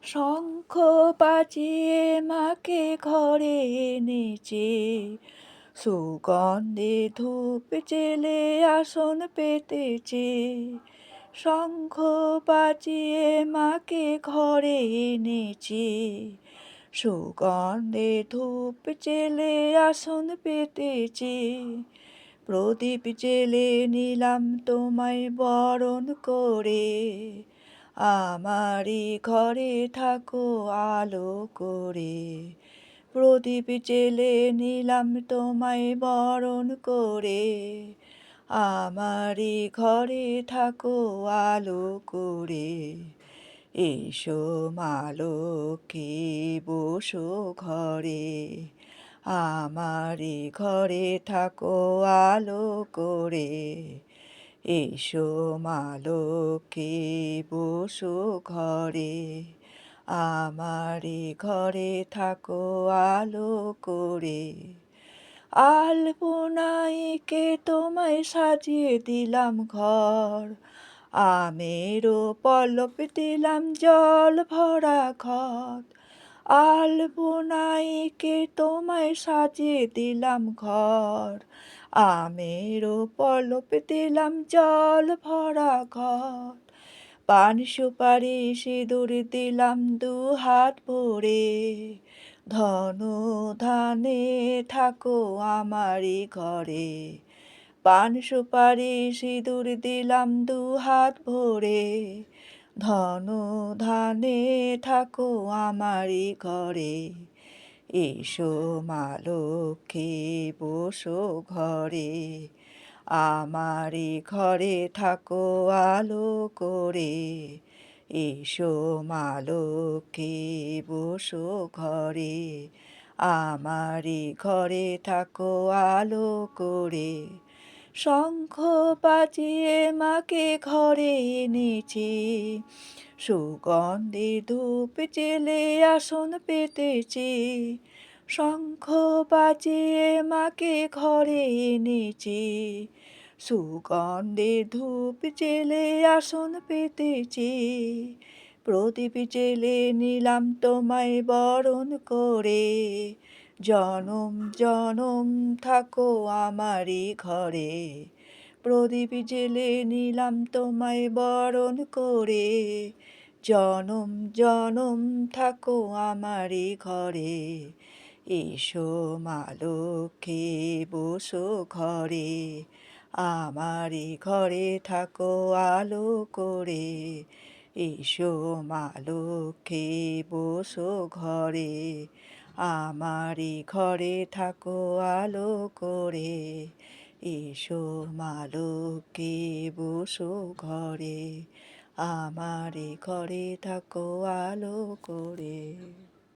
শঙ্খ বাজিয়ে মাকে ঘরে এনেছে, সুগন্ধে ধূপ জেলে আসন পেতেছে। শঙ্খ বাজিয়ে মাকে ঘরে এনেছে, সুগন্ধে ধূপ জেলে আসন পেতেছে। প্রদীপ জেলে নিলাম তোমায় বরণ করে, আমারই ঘরে থাকো আলো করে। প্রদীপ জেলে নিলাম তোমায় বরণ করে, আমারই ঘরে থাকো আলো করে। এসো মা লক্ষ্মী বসো ঘরে, আমারই ঘরে থাকো আলো করে। এসো মা লক্ষ্মী বসো ঘরে, আমারই ঘরে থাকো আলো করে। আলপনাইকে তোমায় সাজিয়ে দিলাম ঘর, আমেরও পল্লব দিলাম জল ভরা ঘট। আলপনাইকে তোমায় সাজিয়ে দিলাম ঘর, আমেরও পল্লব দিলাম জল ভরা ঘট। পান সুপারি সিঁদুর দিলাম দুহাত ভরে, ধন ধানে থাকো আমারই ঘরে। পান সুপারি সিঁদুর দিলাম দুহাত ভরে, ধন ধানে থাকো আমারই ঘরে। এসো মা লক্ষ্মী বসো ঘরে, আমারই ঘরে থাকো আলো করে। এসো মা লক্ষ্মী বসো ঘরে, আমারই ঘরে থাকো আলো করে। শঙ্খ বাজিয়ে মাকে ঘরে এনেছি, সুগন্ধে ধূপ জেলে আসন পেতেছি। শঙ্খ বাজিয়ে মাকে ঘরে এনেছি, সুগন্ধে ধূপ জেলে আসন পেতেছি। প্রদীপ জেলে নিলাম তোমায় বরণ করে, জনম জনম থাকো আমারই ঘরে। প্রদীপ জেলে নিলাম তোমায় বরণ করে, জনম জনম থাকো আমারই ঘরে। এসো মা লক্ষ্মী বসো ঘরে, আমারই ঘরে থাকো আলো করে। এসো মা লক্ষ্মী বসো ঘরে, আমারই ঘরে থাকো আলো করে। এসো মা লক্ষ্মী বসো ঘরে, আমারই ঘরে থাকো আলো করে।